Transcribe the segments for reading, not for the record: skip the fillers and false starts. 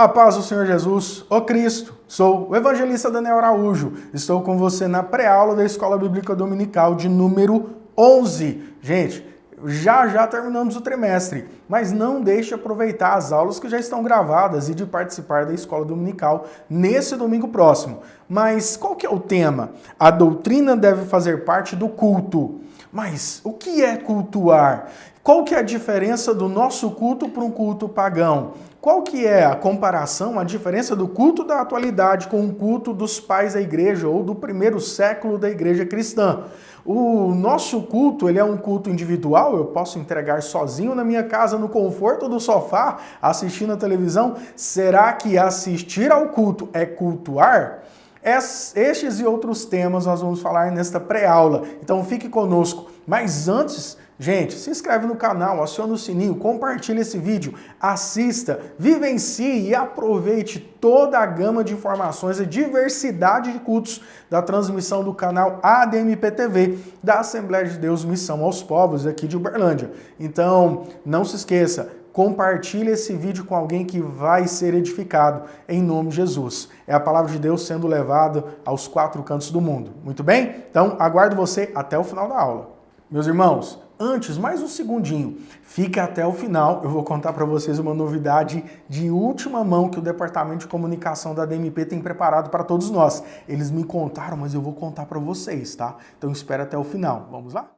A paz do Senhor Jesus, o Cristo. Sou o evangelista Daniel Araújo. Estou com você na pré-aula da Escola Bíblica Dominical de número 11. Gente, já terminamos o trimestre, mas não deixe de aproveitar as aulas que já estão gravadas e de participar da Escola Dominical nesse domingo próximo. Mas qual que é o tema? A doutrina deve fazer parte do culto. Mas o que é cultuar? Qual que é a diferença do nosso culto para um culto pagão? Qual que é a comparação, a diferença do culto da atualidade com o culto dos pais da igreja ou do primeiro século da igreja cristã? O nosso culto, ele é um culto individual, eu posso entregar sozinho na minha casa, no conforto do sofá, assistindo a televisão? Será que assistir ao culto é cultuar? Estes e outros temas nós vamos falar nesta pré-aula, então fique conosco. Mas antes, gente, se inscreve no canal, aciona o sininho, compartilha esse vídeo, assista, vivencie e aproveite toda a gama de informações e diversidade de cultos da transmissão do canal ADMP-TV da Assembleia de Deus Missão aos Povos aqui de Uberlândia. Então, não se esqueça, compartilhe esse vídeo com alguém que vai ser edificado em nome de Jesus. É a palavra de Deus sendo levada aos quatro cantos do mundo. Muito bem? Então, aguardo você até o final da aula. Meus irmãos, antes, mais um segundinho, fica até o final, eu vou contar para vocês uma novidade de última mão que o Departamento de Comunicação da ADMP tem preparado para todos nós. Eles me contaram, mas eu vou contar para vocês, tá? Então espera até o final. Vamos lá?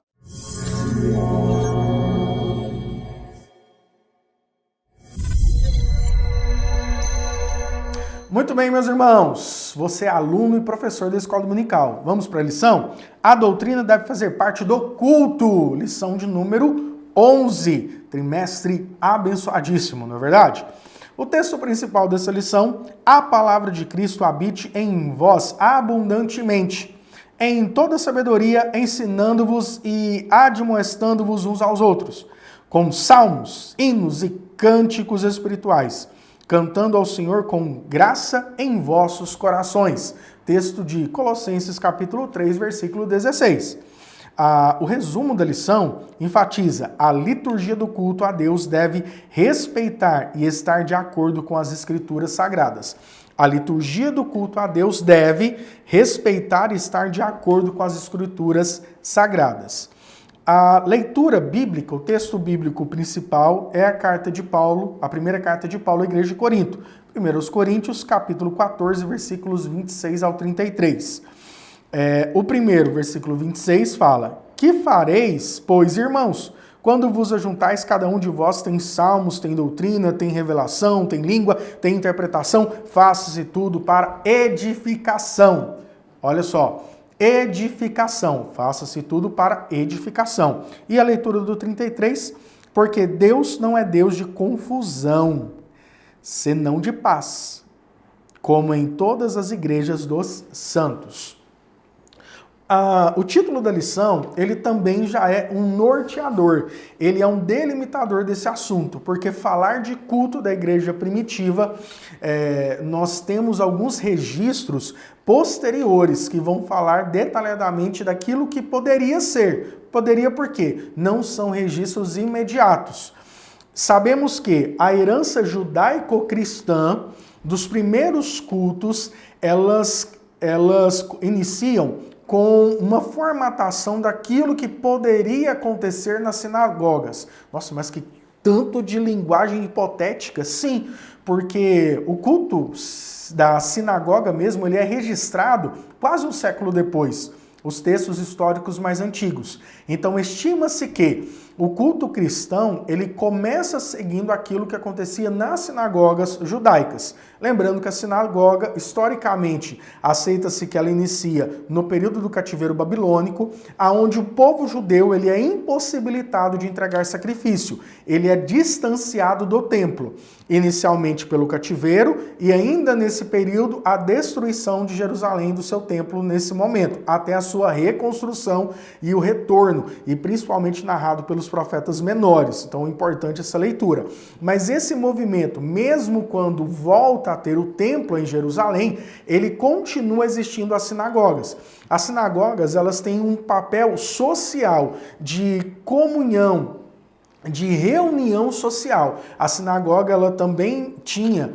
Muito bem, meus irmãos, você é aluno e professor da Escola Dominical. Vamos para a lição? A doutrina deve fazer parte do culto. Lição de número 11. Trimestre abençoadíssimo, não é verdade? O texto principal dessa lição: a palavra de Cristo habite em vós abundantemente, em toda sabedoria, ensinando-vos e admoestando-vos uns aos outros, com salmos, hinos e cânticos espirituais, cantando ao Senhor com graça em vossos corações. Texto de Colossenses capítulo 3, versículo 16. O resumo da lição enfatiza: a liturgia do culto a Deus deve respeitar e estar de acordo com as escrituras sagradas. A liturgia do culto a Deus deve respeitar e estar de acordo com as escrituras sagradas. A leitura bíblica, o texto bíblico principal é a carta de Paulo, a primeira carta de Paulo à igreja de Corinto. 1 Coríntios, capítulo 14, versículos 26 ao 33. O primeiro, versículo 26, fala: que fareis, pois, irmãos, quando vos ajuntais, cada um de vós tem salmos, tem doutrina, tem revelação, tem língua, tem interpretação, faça-se tudo para edificação. Olha só. Edificação, faça-se tudo para edificação. E a leitura do 33, porque Deus não é Deus de confusão, senão de paz, como em todas as igrejas dos santos. O título da lição, ele também já é um norteador, ele é um delimitador desse assunto, porque falar de culto da igreja primitiva, nós temos alguns registros posteriores que vão falar detalhadamente daquilo que poderia ser. Poderia por quê? Não são registros imediatos. Sabemos que a herança judaico-cristã dos primeiros cultos, elas iniciam com uma formatação daquilo que poderia acontecer nas sinagogas. Nossa, mas que tanto de linguagem hipotética? Sim, porque o culto da sinagoga mesmo, ele é registrado quase um século depois, os textos históricos mais antigos. Então, estima-se que o culto cristão, ele começa seguindo aquilo que acontecia nas sinagogas judaicas. Lembrando que a sinagoga, historicamente, aceita-se que ela inicia no período do cativeiro babilônico, aonde o povo judeu ele é impossibilitado de entregar sacrifício. Ele é distanciado do templo, inicialmente pelo cativeiro e ainda nesse período a destruição de Jerusalém do seu templo nesse momento, até a sua reconstrução e o retorno, e principalmente narrado pelos profetas menores. Então é importante essa leitura. Mas esse movimento, mesmo quando volta a ter o templo em Jerusalém, ele continua existindo as sinagogas. As sinagogas, elas têm um papel social de comunhão de reunião social. A sinagoga ela também tinha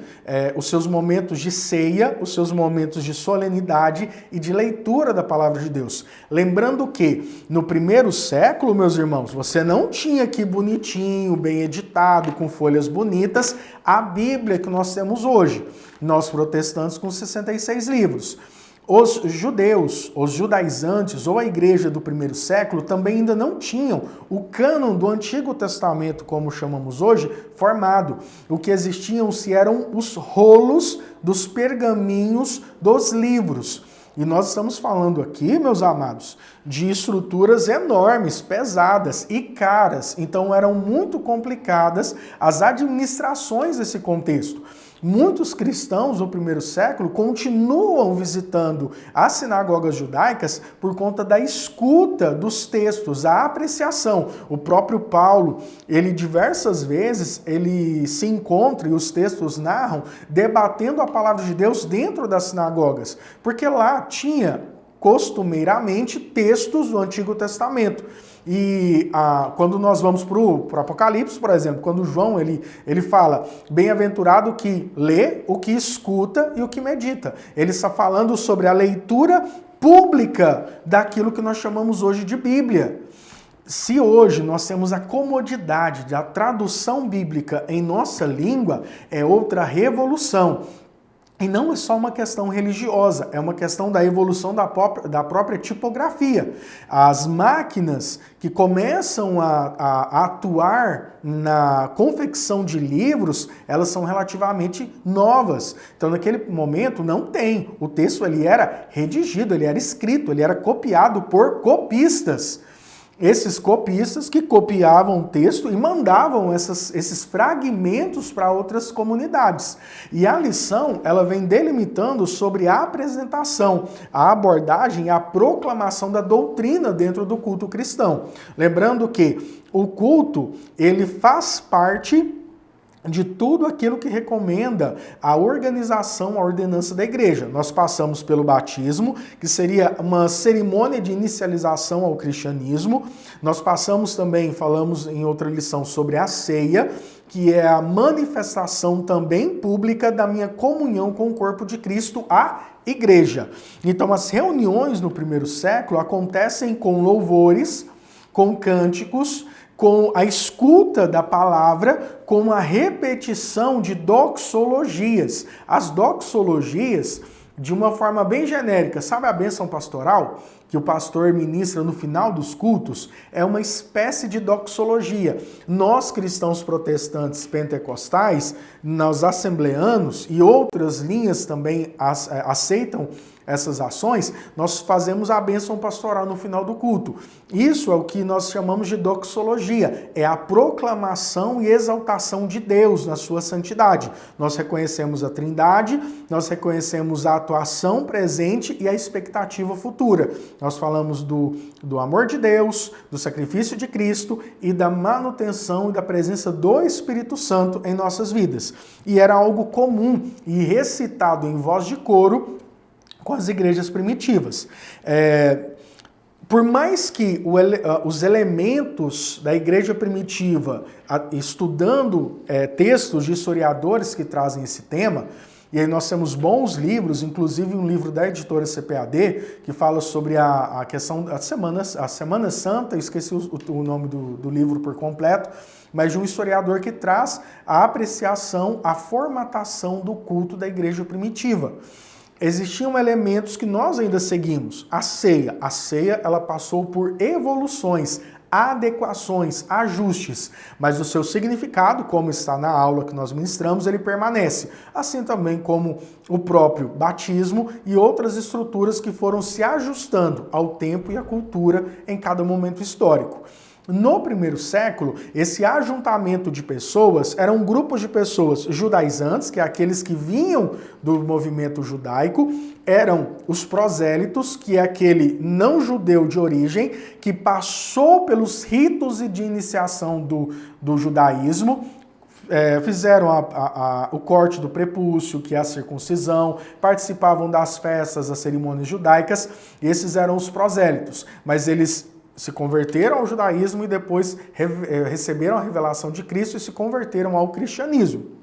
os seus momentos de ceia, os seus momentos de solenidade e de leitura da palavra de Deus. Lembrando que no primeiro século, meus irmãos, você não tinha aqui bonitinho, bem editado, com folhas bonitas, a Bíblia que nós temos hoje. Nós protestantes com 66 livros. Os judeus, os judaizantes ou a igreja do primeiro século também ainda não tinham o cânon do Antigo Testamento, como chamamos hoje, formado. O que existiam eram os rolos dos pergaminhos dos livros. E nós estamos falando aqui, meus amados, de estruturas enormes, pesadas e caras. Então eram muito complicadas as administrações desse contexto. Muitos cristãos do primeiro século continuam visitando as sinagogas judaicas por conta da escuta dos textos, a apreciação. O próprio Paulo, ele diversas vezes, ele se encontra, e os textos narram, debatendo a palavra de Deus dentro das sinagogas, porque lá tinha costumeiramente textos do Antigo Testamento. E quando nós vamos para o Apocalipse, por exemplo, quando João ele fala, bem-aventurado o que lê, o que escuta e o que medita. Ele está falando sobre a leitura pública daquilo que nós chamamos hoje de Bíblia. Se hoje nós temos a comodidade da tradução bíblica em nossa língua, é outra revolução. E não é só uma questão religiosa, é uma questão da evolução da própria tipografia. As máquinas que começam a atuar na confecção de livros, elas são relativamente novas. Então, naquele momento, não tem. O texto ele era redigido, ele era escrito, ele era copiado por copistas. Esses copistas que copiavam o texto e mandavam esses fragmentos para outras comunidades. E a lição, ela vem delimitando sobre a apresentação, a abordagem e a proclamação da doutrina dentro do culto cristão. Lembrando que o culto, ele faz parte de tudo aquilo que recomenda a organização, a ordenança da igreja. Nós passamos pelo batismo, que seria uma cerimônia de inicialização ao cristianismo. Nós passamos também, falamos em outra lição sobre a ceia, que é a manifestação também pública da minha comunhão com o corpo de Cristo, a igreja. Então, as reuniões no primeiro século acontecem com louvores, com cânticos, com a escuta da palavra, com a repetição de doxologias. As doxologias, de uma forma bem genérica, sabe a bênção pastoral que o pastor ministra no final dos cultos? É uma espécie de doxologia. Nós, cristãos protestantes pentecostais, nós assembleanos e outras linhas também aceitam essas ações, nós fazemos a bênção pastoral no final do culto. Isso é o que nós chamamos de doxologia, é a proclamação e exaltação de Deus na sua santidade. Nós reconhecemos a Trindade, nós reconhecemos a atuação presente e a expectativa futura. Nós falamos do amor de Deus, do sacrifício de Cristo e da manutenção e da presença do Espírito Santo em nossas vidas. E era algo comum e recitado em voz de coro com as igrejas primitivas. Por mais que os elementos da igreja primitiva, estudando textos de historiadores que trazem esse tema, e aí nós temos bons livros, inclusive um livro da editora CPAD, que fala sobre a questão da Semana Santa, esqueci o nome do livro por completo, mas de um historiador que traz a apreciação, a formatação do culto da igreja primitiva. Existiam elementos que nós ainda seguimos. A ceia. A ceia, ela passou por evoluções, adequações, ajustes, mas o seu significado, como está na aula que nós ministramos, ele permanece. Assim também como o próprio batismo e outras estruturas que foram se ajustando ao tempo e à cultura em cada momento histórico. No primeiro século, esse ajuntamento de pessoas eram grupos de pessoas judaizantes, que é aqueles que vinham do movimento judaico, eram os prosélitos, que é aquele não judeu de origem, que passou pelos ritos de iniciação do judaísmo, fizeram o corte do prepúcio, que é a circuncisão, participavam das festas, das cerimônias judaicas, e esses eram os prosélitos, mas eles se converteram ao judaísmo e depois receberam a revelação de Cristo e se converteram ao cristianismo.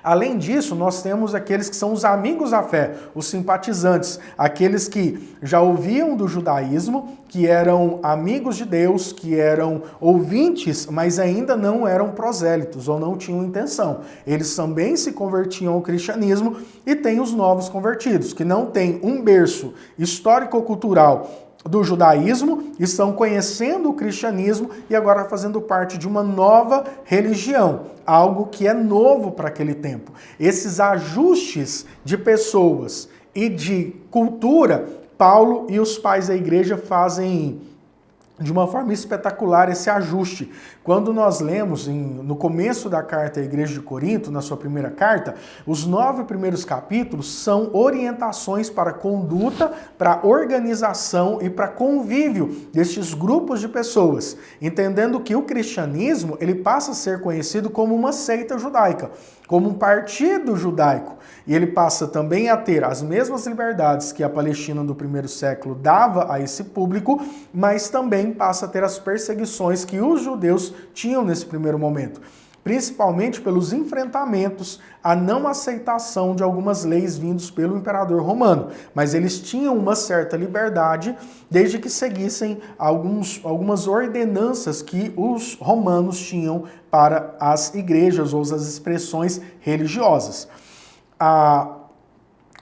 Além disso, nós temos aqueles que são os amigos da fé, os simpatizantes, aqueles que já ouviam do judaísmo, que eram amigos de Deus, que eram ouvintes, mas ainda não eram prosélitos ou não tinham intenção. Eles também se convertiam ao cristianismo e tem os novos convertidos, que não têm um berço histórico-cultural do judaísmo, estão conhecendo o cristianismo e agora fazendo parte de uma nova religião, algo que é novo para aquele tempo. Esses ajustes de pessoas e de cultura, Paulo e os pais da igreja fazem de uma forma espetacular esse ajuste. Quando nós lemos no começo da carta à igreja de Corinto, na sua primeira carta, os 9 primeiros capítulos são orientações para a conduta, para a organização e para convívio destes grupos de pessoas, entendendo que o cristianismo ele passa a ser conhecido como uma seita judaica, como um partido judaico, e ele passa também a ter as mesmas liberdades que a Palestina do primeiro século dava a esse público, mas também passa a ter as perseguições que os judeus tinham nesse primeiro momento, principalmente pelos enfrentamentos à não aceitação de algumas leis vindos pelo imperador romano, mas eles tinham uma certa liberdade desde que seguissem algumas ordenanças que os romanos tinham para as igrejas ou as expressões religiosas.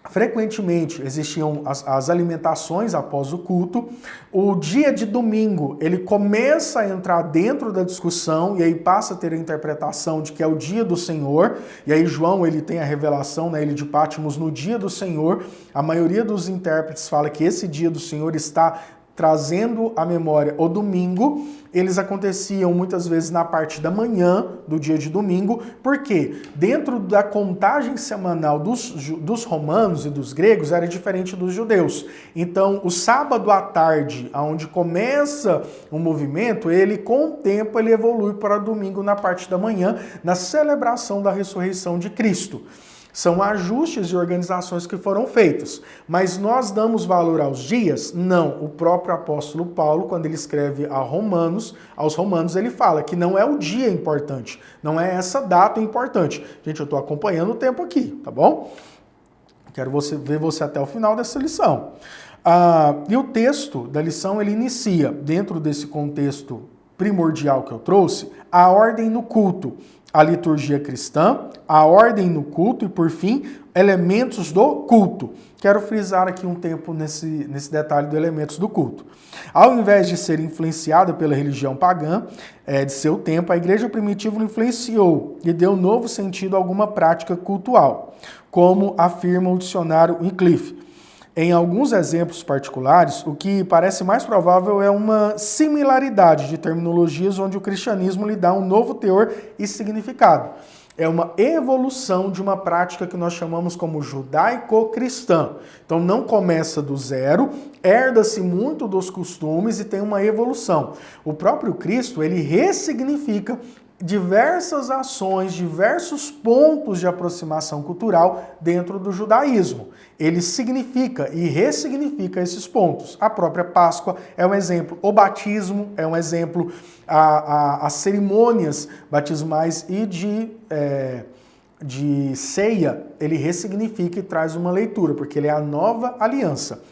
Frequentemente existiam as alimentações após o culto. O dia de domingo, ele começa a entrar dentro da discussão e aí passa a ter a interpretação de que é o dia do Senhor. E aí João, ele tem a revelação na ilha de Patmos no dia do Senhor. A maioria dos intérpretes fala que esse dia do Senhor está trazendo à memória o domingo. Eles aconteciam muitas vezes na parte da manhã do dia de domingo, porque dentro da contagem semanal dos romanos e dos gregos era diferente dos judeus. Então, o sábado à tarde, onde começa o movimento, ele com o tempo ele evolui para domingo na parte da manhã, na celebração da ressurreição de Cristo. São ajustes e organizações que foram feitos. Mas nós damos valor aos dias? Não. O próprio apóstolo Paulo, quando ele escreve aos Romanos, ele fala que não é o dia importante, não é essa data importante. Gente, eu estou acompanhando o tempo aqui, tá bom? Quero ver você até o final dessa lição. E o texto da lição, ele inicia, dentro desse contexto primordial que eu trouxe, a ordem no culto, a liturgia cristã, a ordem no culto e, por fim, elementos do culto. Quero frisar aqui um tempo nesse detalhe dos elementos do culto. Ao invés de ser influenciada pela religião pagã de seu tempo, a igreja primitiva influenciou e deu novo sentido a alguma prática cultual, como afirma o dicionário Wycliffe. Em alguns exemplos particulares, o que parece mais provável é uma similaridade de terminologias onde o cristianismo lhe dá um novo teor e significado. É uma evolução de uma prática que nós chamamos como judaico-cristã. Então não começa do zero, herda-se muito dos costumes e tem uma evolução. O próprio Cristo, ele ressignifica diversas ações, diversos pontos de aproximação cultural dentro do judaísmo. Ele significa e ressignifica esses pontos. A própria Páscoa é um exemplo, o batismo é um exemplo, as cerimônias batismais e de ceia, ele ressignifica e traz uma leitura, porque ele é a nova aliança.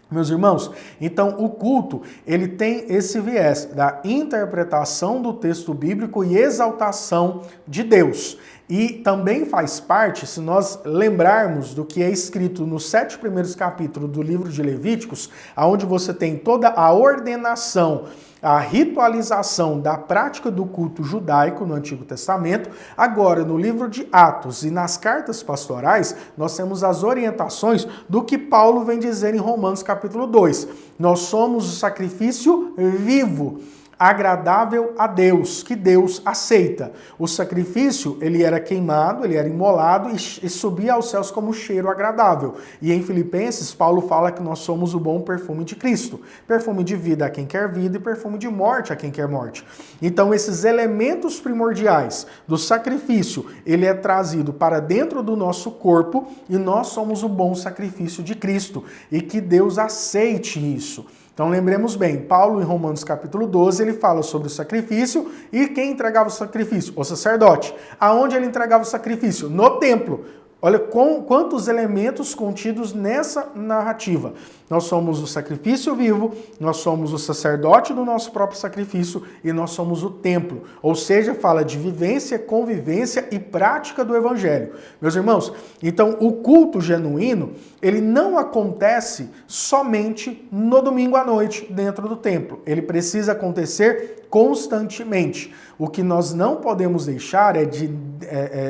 Meus irmãos, então o culto, ele tem esse viés da interpretação do texto bíblico e exaltação de Deus. E também faz parte, se nós lembrarmos do que é escrito nos 7 primeiros capítulos do livro de Levíticos, onde você tem toda a ordenação, a ritualização da prática do culto judaico no Antigo Testamento. Agora, no livro de Atos e nas cartas pastorais, nós temos as orientações do que Paulo vem dizer em Romanos capítulo 2. Nós somos o sacrifício vivo, agradável a Deus, que Deus aceita. O sacrifício, ele era queimado, ele era imolado e subia aos céus como cheiro agradável. E em Filipenses, Paulo fala que nós somos o bom perfume de Cristo. Perfume de vida a quem quer vida e perfume de morte a quem quer morte. Então, esses elementos primordiais do sacrifício, ele é trazido para dentro do nosso corpo e nós somos o bom sacrifício de Cristo. E que Deus aceite isso. Então lembremos bem, Paulo em Romanos capítulo 12, ele fala sobre o sacrifício e quem entregava o sacrifício? O sacerdote. Aonde ele entregava o sacrifício? No templo. Olha quantos elementos contidos nessa narrativa. Nós somos o sacrifício vivo, nós somos o sacerdote do nosso próprio sacrifício e nós somos o templo. Ou seja, fala de vivência, convivência e prática do evangelho. Meus irmãos, então o culto genuíno, ele não acontece somente no domingo à noite dentro do templo. Ele precisa acontecer constantemente. O que nós não podemos deixar é de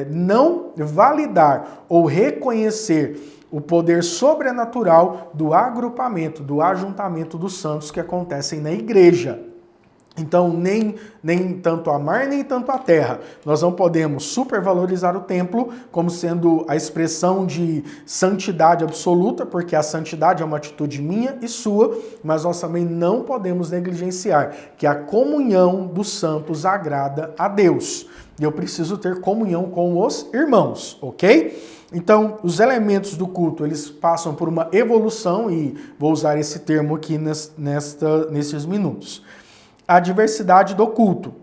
não validar ou reconhecer o poder sobrenatural do agrupamento, do ajuntamento dos santos que acontecem na igreja. Então, nem tanto a mar, nem tanto a terra. Nós não podemos supervalorizar o templo como sendo a expressão de santidade absoluta, porque a santidade é uma atitude minha e sua, mas nós também não podemos negligenciar que a comunhão dos santos agrada a Deus. E eu preciso ter comunhão com os irmãos, ok? Então, os elementos do culto, eles passam por uma evolução, e vou usar esse termo aqui nesses minutos. A diversidade do culto.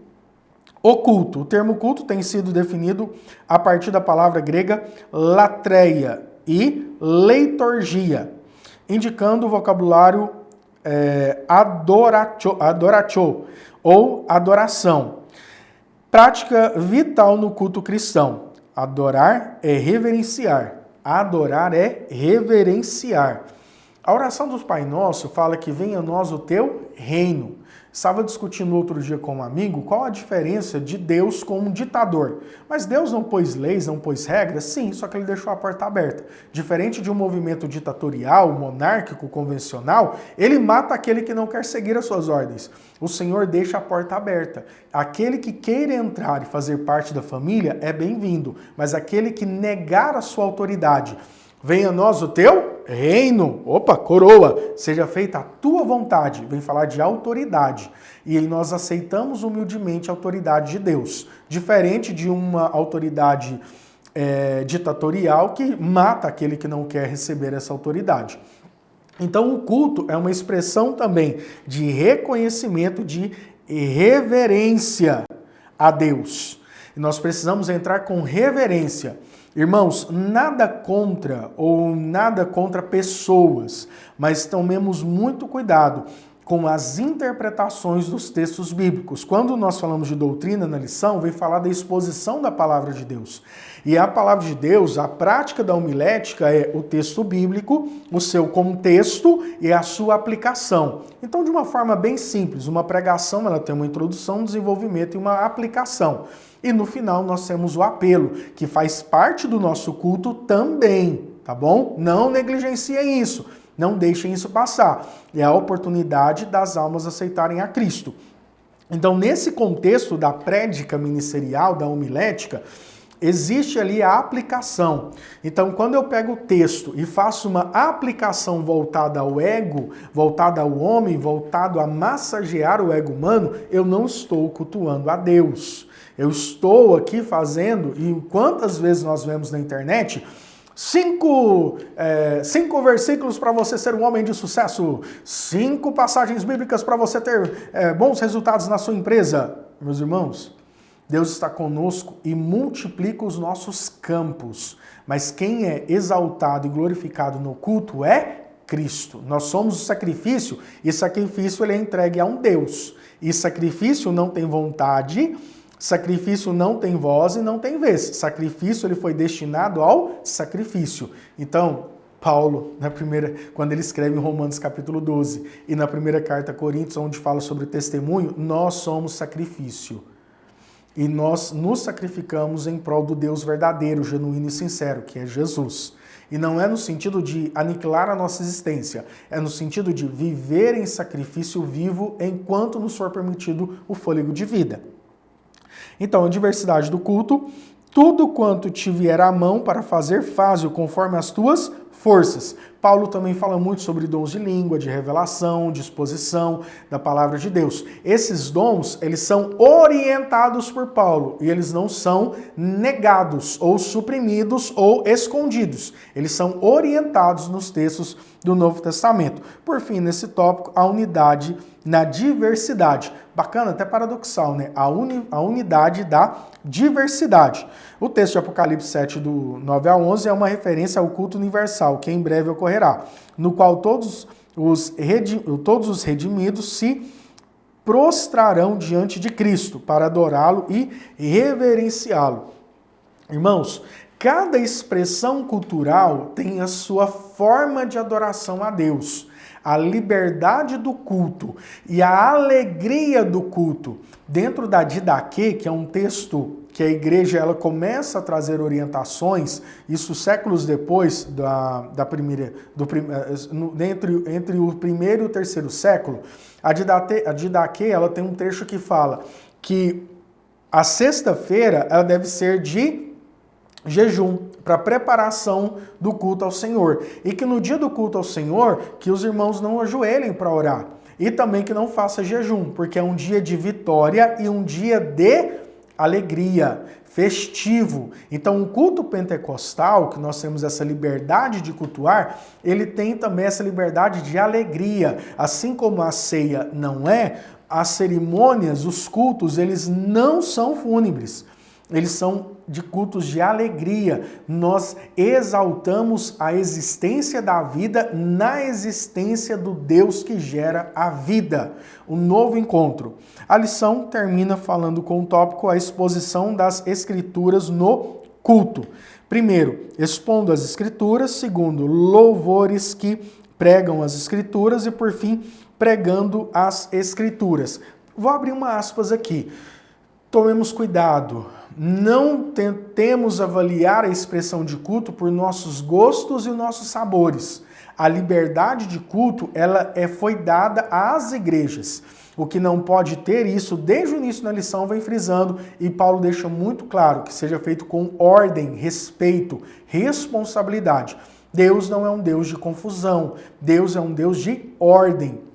O culto, o termo culto tem sido definido a partir da palavra grega latreia e leiturgia, indicando o vocabulário adoratio ou adoração. Prática vital no culto cristão. Adorar é reverenciar. Adorar é reverenciar. A oração do Pai Nosso fala que venha a nós o teu reino. Estava discutindo outro dia com um amigo qual a diferença de Deus com um ditador. Mas Deus não pôs leis, não pôs regras? Sim, só que ele deixou a porta aberta. Diferente de um movimento ditatorial, monárquico, convencional, ele mata aquele que não quer seguir as suas ordens. O Senhor deixa a porta aberta. Aquele que queira entrar e fazer parte da família é bem-vindo, mas aquele que negar a sua autoridade, venha a nós o teu reino, opa, coroa, seja feita a tua vontade, vem falar de autoridade. E aí nós aceitamos humildemente a autoridade de Deus, diferente de uma autoridade ditatorial que mata aquele que não quer receber essa autoridade. Então o culto é uma expressão também de reconhecimento, de reverência a Deus. E nós precisamos entrar com reverência. Irmãos, nada contra pessoas, mas tomemos muito cuidado com as interpretações dos textos bíblicos. Quando nós falamos de doutrina na lição, vem falar da exposição da palavra de Deus. E a palavra de Deus, a prática da homilética é o texto bíblico, o seu contexto e a sua aplicação. Então, de uma forma bem simples, uma pregação ela tem uma introdução, um desenvolvimento e uma aplicação. E no final nós temos o apelo, que faz parte do nosso culto também, tá bom? Não negligenciem isso, não deixem isso passar. É a oportunidade das almas aceitarem a Cristo. Então, nesse contexto da prédica ministerial, da homilética, existe ali a aplicação. Então, quando eu pego o texto e faço uma aplicação voltada ao ego, voltada ao homem, voltado a massagear o ego humano, eu não estou cultuando a Deus. Eu estou aqui fazendo, e quantas vezes nós vemos na internet, 5 versículos para você ser um homem de sucesso, 5 passagens bíblicas para você ter bons resultados na sua empresa. Meus irmãos, Deus está conosco e multiplica os nossos campos, mas quem é exaltado e glorificado no culto é Cristo. Nós somos o sacrifício, e sacrifício ele é entregue a um Deus. E sacrifício não tem vontade, sacrifício não tem voz e não tem vez. Sacrifício ele foi destinado ao sacrifício. Então, Paulo, quando ele escreve em Romanos capítulo 12 e na primeira carta a Coríntios, onde fala sobre o testemunho, nós somos sacrifício. E nós nos sacrificamos em prol do Deus verdadeiro, genuíno e sincero, que é Jesus. E não é no sentido de aniquilar a nossa existência, é no sentido de viver em sacrifício vivo enquanto nos for permitido o fôlego de vida. Então, a diversidade do culto, tudo quanto te vier à mão para fazer, faze-o conforme as tuas forças. Paulo também fala muito sobre dons de língua, de revelação, de exposição da palavra de Deus. Esses dons, eles são orientados por Paulo e eles não são negados ou suprimidos ou escondidos. Eles são orientados nos textos do Novo Testamento. Por fim, nesse tópico, a unidade na diversidade. Bacana, até paradoxal, né? A unidade da diversidade. O texto de Apocalipse 7, do 9 a 11, é uma referência ao culto universal, que em breve ocorrerá, no qual todos os redimidos se prostrarão diante de Cristo para adorá-lo e reverenciá-lo. Irmãos, cada expressão cultural tem a sua forma de adoração a Deus. A liberdade do culto e a alegria do culto. Dentro da Didaquê, que é um texto que a igreja ela começa a trazer orientações, isso séculos depois entre o primeiro e o terceiro século, a Didaquê ela tem um trecho que fala que a sexta-feira ela deve ser de jejum, para preparação do culto ao Senhor. E que no dia do culto ao Senhor, que os irmãos não ajoelhem para orar. E também que não faça jejum, porque é um dia de vitória e um dia de alegria, festivo. Então o culto pentecostal, que nós temos essa liberdade de cultuar, ele tem também essa liberdade de alegria. Assim como a ceia não é, as cerimônias, os cultos, eles não são fúnebres. Eles são de cultos de alegria. Nós exaltamos a existência da vida na existência do Deus que gera a vida. Um novo encontro. A lição termina falando com o tópico a exposição das escrituras no culto. Primeiro, expondo as escrituras. Segundo, louvores que pregam as escrituras. E por fim, pregando as escrituras. Vou abrir uma aspas aqui. Tomemos cuidado. Não tentemos avaliar a expressão de culto por nossos gostos e nossos sabores. A liberdade de culto, ela foi dada às igrejas. O que não pode ter, isso desde o início da lição vem frisando, e Paulo deixa muito claro que seja feito com ordem, respeito, responsabilidade. Deus não é um Deus de confusão, Deus é um Deus de ordem,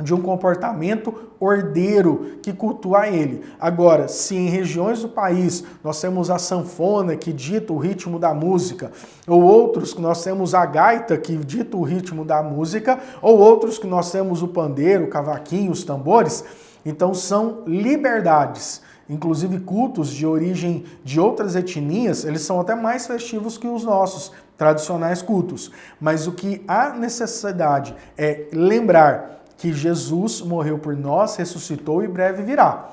de um comportamento ordeiro que cultua ele. Agora, se em regiões do país nós temos a sanfona que dita o ritmo da música, ou outros que nós temos a gaita que dita o ritmo da música, ou outros que nós temos o pandeiro, o cavaquinho, os tambores, então são liberdades. Inclusive cultos de origem de outras etnias, eles são até mais festivos que os nossos tradicionais cultos. Mas o que há necessidade é lembrar que Jesus morreu por nós, ressuscitou e breve virá.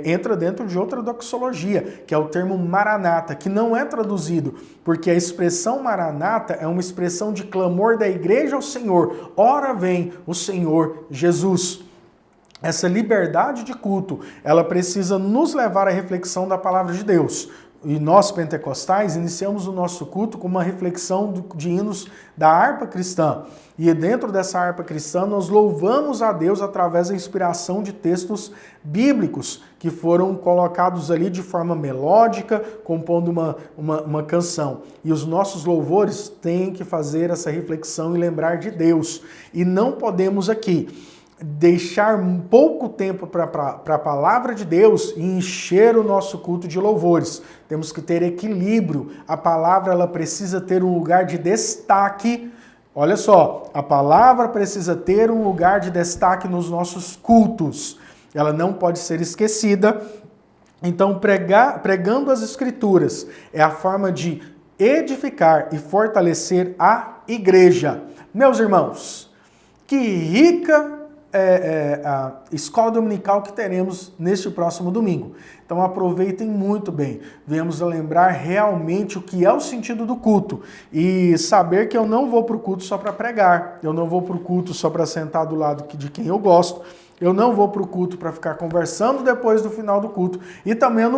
Entra dentro de outra doxologia, que é o termo maranata, que não é traduzido, porque a expressão maranata é uma expressão de clamor da igreja ao Senhor. Ora vem o Senhor Jesus. Essa liberdade de culto, ela precisa nos levar à reflexão da palavra de Deus. E nós, pentecostais, iniciamos o nosso culto com uma reflexão de hinos da harpa cristã. E dentro dessa harpa cristã, nós louvamos a Deus através da inspiração de textos bíblicos que foram colocados ali de forma melódica, compondo uma canção. E os nossos louvores têm que fazer essa reflexão e lembrar de Deus. E não podemos aqui deixar um pouco tempo para a palavra de Deus e encher o nosso culto de louvores. Temos que ter equilíbrio. A palavra ela precisa ter um lugar de destaque. Olha só, a palavra precisa ter um lugar de destaque nos nossos cultos. Ela não pode ser esquecida. Então, pregando as Escrituras é a forma de edificar e fortalecer a igreja. Meus irmãos, que rica a escola dominical que teremos neste próximo domingo. Então aproveitem muito bem. Viemos a lembrar realmente o que é o sentido do culto e saber que eu não vou para o culto só para pregar, eu não vou para o culto só para sentar do lado de quem eu gosto, eu não vou para o culto para ficar conversando depois do final do culto e também eu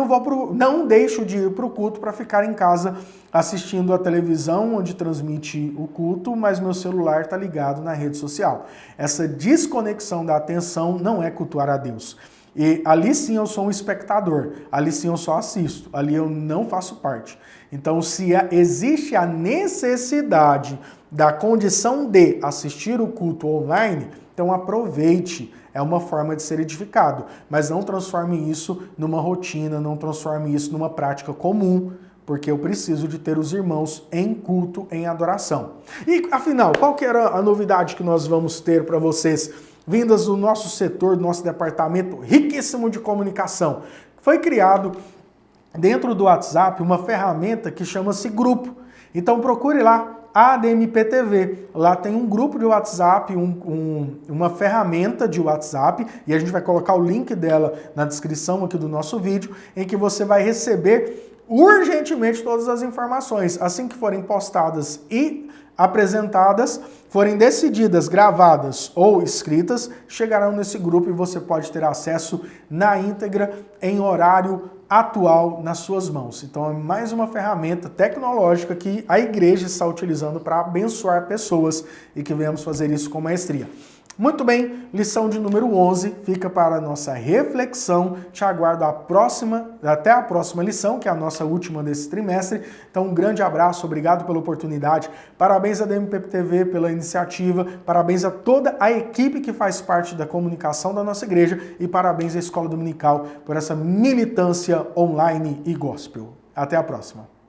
não deixo de ir para o culto para ficar em casa assistindo a televisão onde transmite o culto, mas meu celular está ligado na rede social. Essa desconexão da atenção não é cultuar a Deus. E ali sim eu sou um espectador, ali sim eu só assisto, ali eu não faço parte. Então, se existe a necessidade da condição de assistir o culto online, então aproveite, é uma forma de ser edificado, mas não transforme isso numa rotina, não transforme isso numa prática comum, porque eu preciso de ter os irmãos em culto, em adoração. E afinal, qual que era a novidade que nós vamos ter para vocês, vindas do nosso setor, do nosso departamento riquíssimo de comunicação? Foi criado dentro do WhatsApp uma ferramenta que chama-se Grupo. Então procure lá, ADMPTV. Lá tem um grupo de WhatsApp, uma ferramenta de WhatsApp, e a gente vai colocar o link dela na descrição aqui do nosso vídeo, em que você vai receber urgentemente todas as informações. Assim que forem postadas e apresentadas, forem decididas, gravadas ou escritas, chegarão nesse grupo e você pode ter acesso na íntegra, em horário atual, nas suas mãos. Então é mais uma ferramenta tecnológica que a igreja está utilizando para abençoar pessoas e que venhamos fazer isso com maestria. Muito bem, lição de número 11 fica para a nossa reflexão. Te aguardo até a próxima lição, que é a nossa última desse trimestre. Então, um grande abraço, obrigado pela oportunidade. Parabéns à DMPTV pela iniciativa, parabéns a toda a equipe que faz parte da comunicação da nossa igreja e parabéns à Escola Dominical por essa militância online e gospel. Até a próxima.